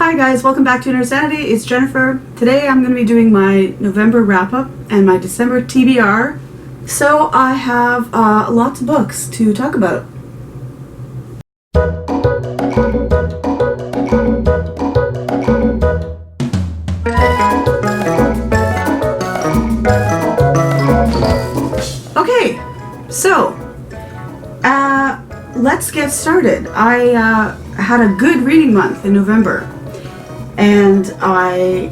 Hi guys, welcome back to INnerSANITY. It's Jennifer. Today I'm going to be doing my November wrap-up and my December TBR. So I have lots of books to talk about. Okay, so let's get started. I had a good reading month in November, and I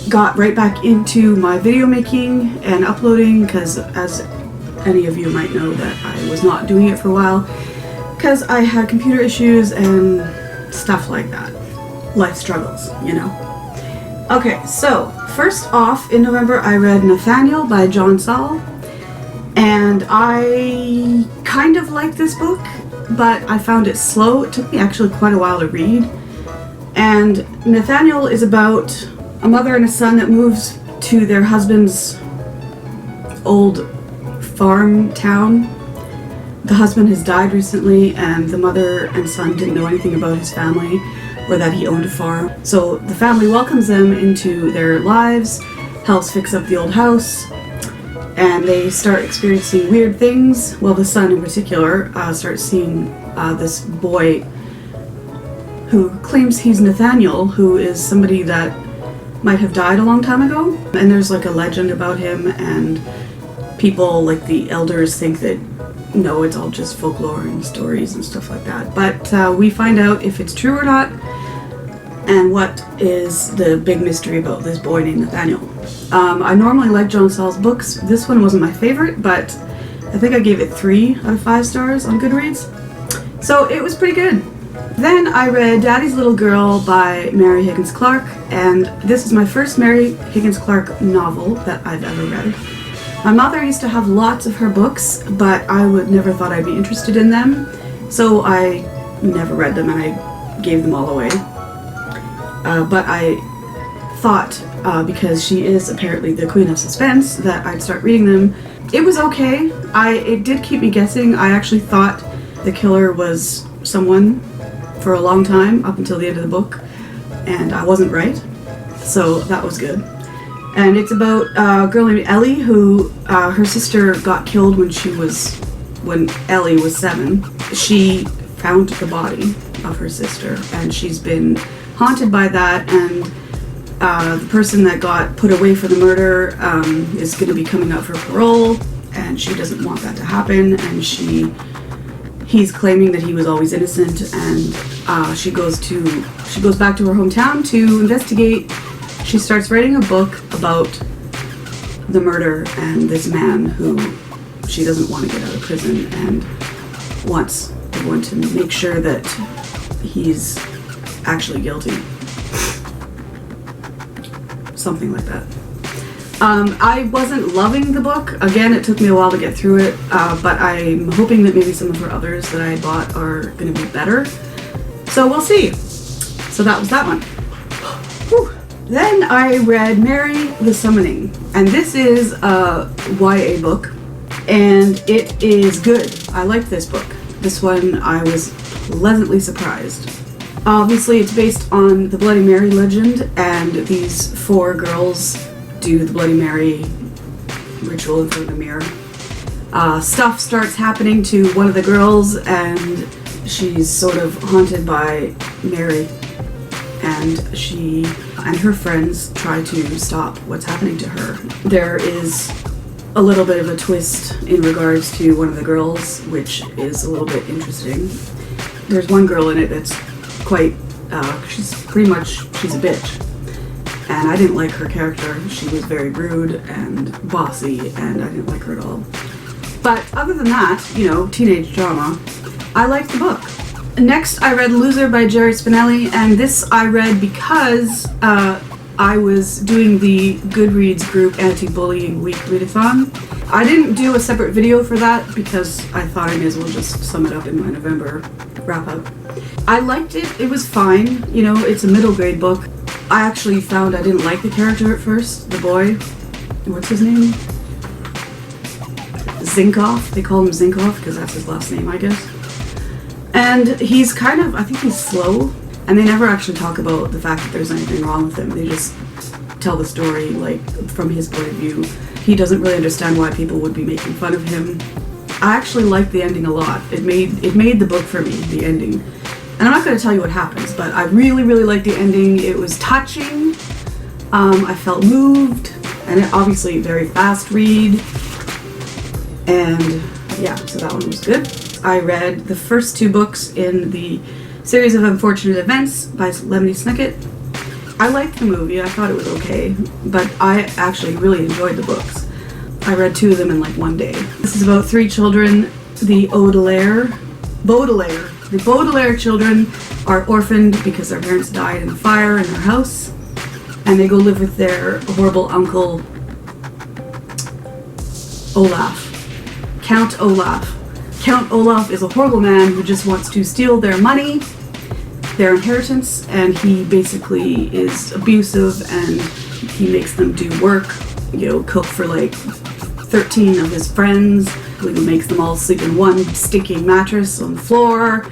got right back into my video making and uploading because, as any of you might know, that I was not doing it for a while because I had computer issues and stuff like that. Life struggles, you know. Okay, so first off, in November I read Nathaniel by John Saul, and I kind of liked this book, but I found it slow. It took me actually quite a while to read. And Nathaniel is about a mother and a son that moves to their husband's old farm town. The husband has died recently, and the mother and son didn't know anything about his family or that he owned a farm. So the family welcomes them into their lives, helps fix up the old house, and they start experiencing weird things. Well, the son in particular starts seeing this boy who claims he's Nathaniel, who is somebody that might have died a long time ago. And there's like a legend about him, and people, like the elders, think that no, it's all just folklore and stories and stuff like that. But we find out if it's true or not, and what is the big mystery about this boy named Nathaniel. I normally like John Saul's books. This one wasn't my favorite, but I think I gave it 3 out of 5 stars on Goodreads. So it was pretty good. Then I read Daddy's Little Girl by Mary Higgins Clark, and this is my first Mary Higgins Clark novel that I've ever read. My mother used to have lots of her books, but I would never thought I'd be interested in them, so I never read them and I gave them all away. But I thought, because she is apparently the queen of suspense, that I'd start reading them. It was okay. It did keep me guessing. I actually thought the killer was someone for a long time, up until the end of the book, and I wasn't right, so that was good. And it's about a girl named Ellie who, her sister got killed when Ellie was 7. She found the body of her sister, and she's been haunted by that, and the person that got put away for the murder is going to be coming up for parole, and she doesn't want that to happen, and he's claiming that he was always innocent, and she goes back to her hometown to investigate. She starts writing a book about the murder and this man who she doesn't want to get out of prison and wants everyone to make sure that he's actually guilty. Something like that. I wasn't loving the book. Again, it took me a while to get through it, but I'm hoping that maybe some of her others that I bought are going to be better. So we'll see. So that was that one. Whew. Then I read Mary the Summoning, and this is a YA book, and it is good. I liked this book. This one I was pleasantly surprised. Obviously, it's based on the Bloody Mary legend, and these 4 girls do the Bloody Mary ritual in front of the mirror. Stuff starts happening to one of the girls, and she's sort of haunted by Mary, and she and her friends try to stop what's happening to her. There is a little bit of a twist in regards to one of the girls, which is a little bit interesting. There's one girl in it that's quite, she's a bitch. And I didn't like her character. She was very rude and bossy, and I didn't like her at all. But other than that, you know, teenage drama, I liked the book. Next, I read Loser by Jerry Spinelli, and this I read because I was doing the Goodreads group Anti-Bullying Week Readathon. I didn't do a separate video for that because I thought I may as well just sum it up in my November wrap-up. I liked it. It was fine. You know, it's a middle grade book. I actually found I didn't like the character at first, the boy. What's his name? Zinkoff. They call him Zinkoff because that's his last name, I guess. And he's kind of, I think he's slow. And they never actually talk about the fact that there's anything wrong with him. They just tell the story, like, from his point of view. He doesn't really understand why people would be making fun of him. I actually liked the ending a lot. It made the book for me, the ending. And I'm not going to tell you what happens, but I really, really liked the ending. It was touching. I felt moved, and it obviously very fast read. And yeah, so that one was good. I read the first 2 books in the series of Unfortunate Events by Lemony Snicket. I liked the movie. I thought it was okay, but I actually really enjoyed the books. I read 2 of them in like one day. This is about 3 children. The Baudelaire children are orphaned because their parents died in a fire in their house, and they go live with their horrible uncle, Olaf. Count Olaf. Count Olaf is a horrible man who just wants to steal their money, their inheritance, and he basically is abusive, and he makes them do work, you know, cook for like 13 of his friends. He makes them all sleep in one stinking mattress on the floor,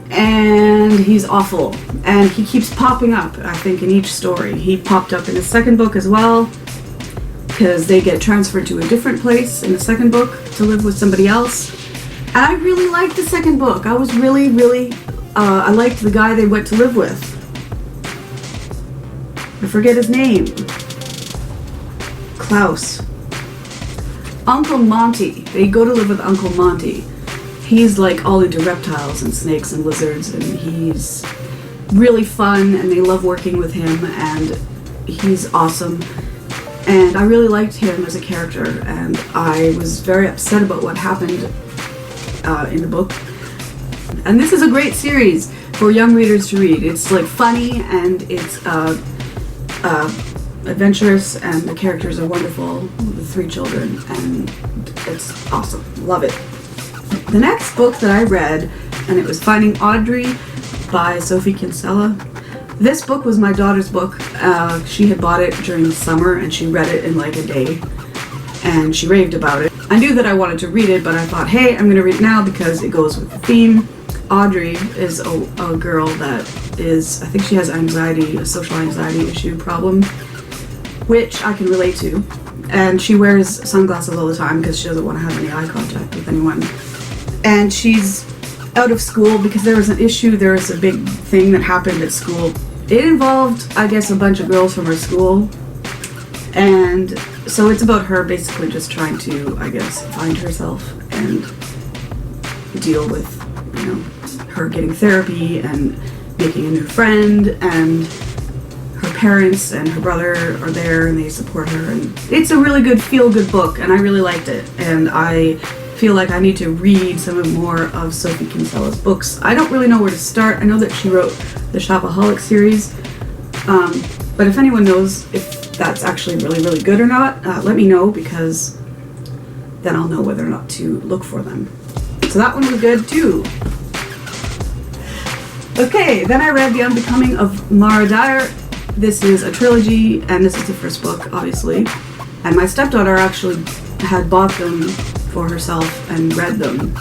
and he's awful. And he keeps popping up, I think, in each story. He popped up in the second book as well, because they get transferred to a different place in the second book to live with somebody else. And I really liked the second book. I was really, I liked the guy they went to live with. I forget his name. Klaus. Uncle Monty. They go to live with Uncle Monty. He's like all into reptiles and snakes and lizards, and he's really fun, and they love working with him, and he's awesome. And I really liked him as a character, and I was very upset about what happened in the book. And this is a great series for young readers to read. It's like funny, and it's adventurous, and the characters are wonderful, the 3 children, and it's awesome. Love it. The next book that I read, and it was Finding Audrey by Sophie Kinsella. This book was my daughter's book. She had bought it during the summer, and she read it in like a day, and she raved about it. I knew that I wanted to read it, but I thought, hey, I'm going to read it now because it goes with the theme. Audrey is a girl that is, I think she has anxiety, a social anxiety issue problem, which I can relate to. And she wears sunglasses all the time because she doesn't want to have any eye contact with anyone. And she's out of school because there was an issue, there was a big thing that happened at school. It involved, I guess, a bunch of girls from her school. And so it's about her basically just trying to, I guess, find herself and deal with, you know, her getting therapy and making a new friend, and her parents and her brother are there and they support her, and it's a really good feel-good book, and I really liked it, and I feel like I need to read some more of Sophie Kinsella's books. I don't really know where to start. I know that she wrote the Shopaholic series, but if anyone knows if that's actually really good or not, let me know, because then I'll know whether or not to look for them. So that one was good too. Okay, then I read The Unbecoming of Mara Dyer. This is a trilogy, and this is the first book, obviously. And my stepdaughter actually had bought them for herself and read them.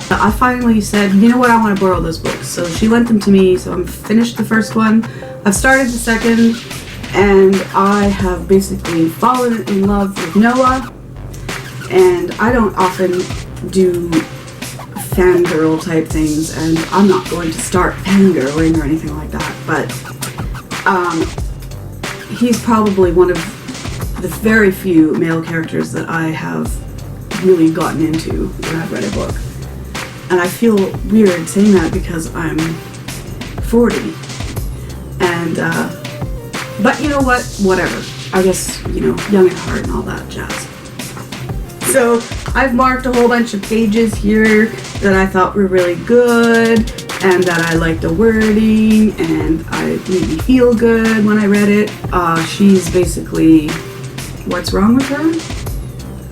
I finally said, you know what, I want to borrow those books. So she lent them to me, so I'm finished the first one. I've started the second, and I have basically fallen in love with Noah. And I don't often do fangirl type things, and I'm not going to start fangirling or anything like that, but he's probably one of the very few male characters that I have really gotten into when I've read a book. And I feel weird saying that because I'm 40. And, but you know what? Whatever. I guess, you know, young at heart and all that jazz. So I've marked a whole bunch of pages here that I thought were really good, and that I liked the wording, and it made me feel good when I read it. She's basically, what's wrong with her?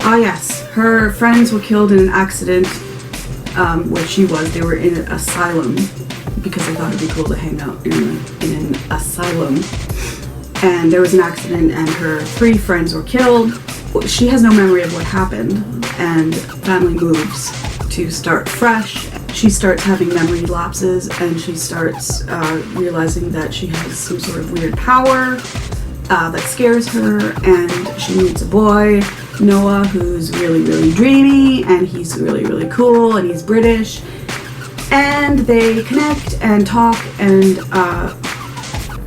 Ah yes, her friends were killed in an accident where she was. They were in an asylum because I thought it'd be cool to hang out in an asylum. And there was an accident, and her 3 friends were killed. She has no memory of what happened, and family moves to start fresh. she starts having memory lapses, and she starts realizing that she has some sort of weird power that scares her, and she meets a boy, Noah, who's really, really dreamy, and he's really, really cool, and he's British, and they connect and talk and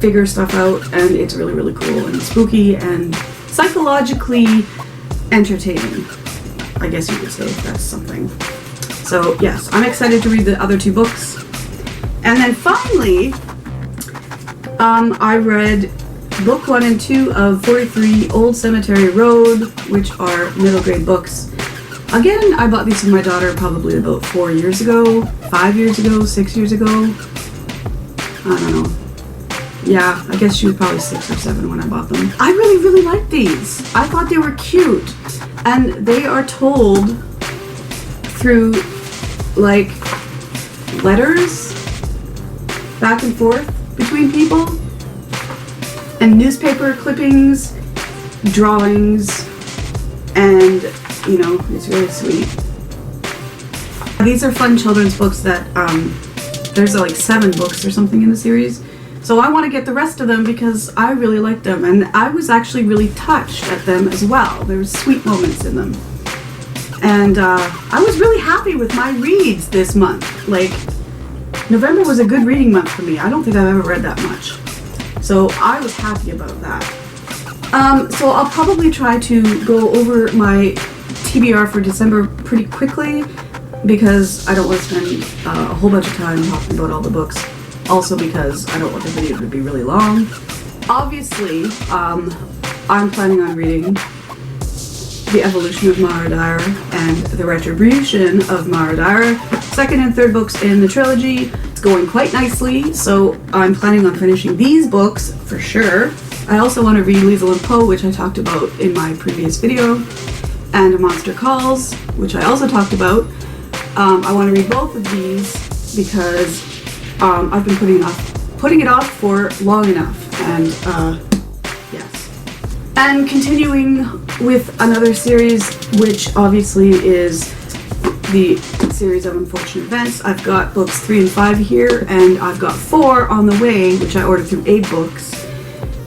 figure stuff out, and it's really, really cool and spooky and psychologically entertaining, I guess you could say, if that's something. So yes, I'm excited to read the other 2 books. And then finally, I read book 1 and 2 of 43 Old Cemetery Road, which are middle grade books. Again, I bought these for my daughter probably about 4 years ago, 5 years ago, 6 years ago. I don't know. Yeah, I guess she was probably 6 or 7 when I bought them. I really, really liked these. I thought they were cute. And they are told through, like, letters back and forth between people, and newspaper clippings, drawings, and, you know, it's really sweet. These are fun children's books that, there's like 7 books or something in the series. So I want to get the rest of them because I really liked them, and I was actually really touched at them as well. There were sweet moments in them. And I was really happy with my reads this month. Like, November was a good reading month for me. I don't think I've ever read that much. So I was happy about that. So I'll probably try to go over my TBR for December pretty quickly because I don't want to spend a whole bunch of time talking about all the books. Also because I don't want the video to be really long. Obviously, I'm planning on reading The Evolution of Mara Dyer and The Retribution of Mara Dyer, 2nd and 3rd books in the trilogy. It's going quite nicely, so I'm planning on finishing these books for sure. I also want to read Liesl and Poe, which I talked about in my previous video, and A Monster Calls, which I also talked about. I want to read both of these because I've been putting it off for long enough, and yes. And continuing with another series, which obviously is the series of Unfortunate Events. I've got books 3 and 5 here, and I've got 4 on the way, which I ordered through 8 books.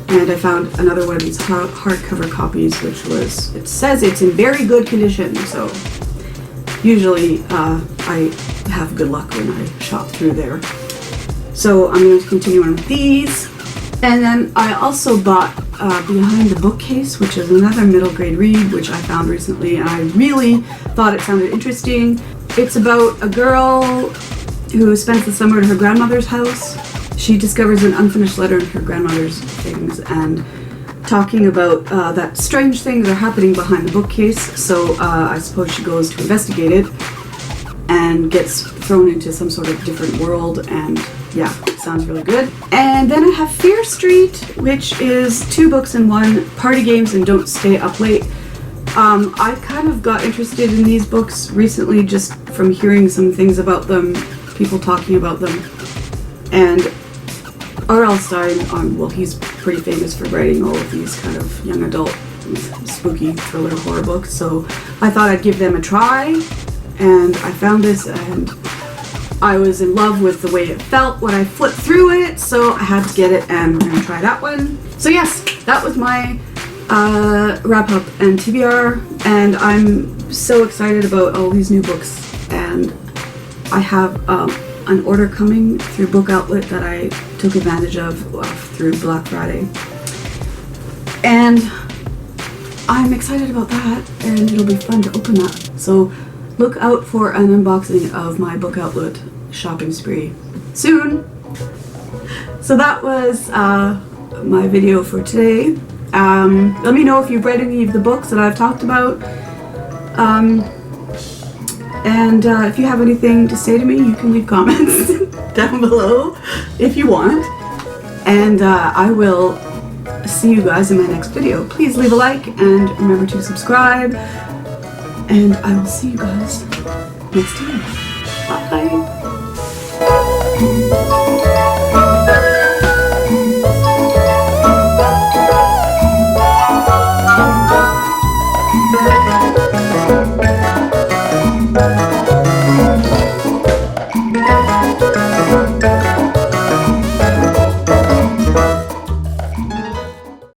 And I found another one of these hardcover copies, which was, it says it's in very good condition, so usually I have good luck when I shop through there. So I'm going to continue on with these. And then I also bought Behind the Bookcase, which is another middle grade read, which I found recently, and I really thought it sounded interesting. It's about a girl who spends the summer at her grandmother's house. She discovers an unfinished letter in her grandmother's things, and talking about that strange things are happening behind the bookcase. So I suppose she goes to investigate it and gets thrown into some sort of different world, and yeah, it sounds really good. And then I have Fear Street, which is 2 books in 1, Party Games and Don't Stay Up Late. I kind of got interested in these books recently just from hearing some things about them, people talking about them. And R.L. Stine, well, he's pretty famous for writing all of these kind of young adult spooky thriller horror books, so I thought I'd give them a try, and I found this, and I was in love with the way it felt when I flipped through it, so I had to get it, and we're going to try that one. So yes, that was my wrap-up and TBR, and I'm so excited about all these new books, and I have an order coming through Book Outlet that I took advantage of through Black Friday, and I'm excited about that, and it'll be fun to open that. So look out for an unboxing of my Book Outlet shopping spree soon. So that was my video for today. Let me know if you've read any of the books that I've talked about. And if you have anything to say to me, you can leave comments down below if you want. And I will see you guys in my next video. Please leave a like and remember to subscribe. And I will see you guys next time. Bye.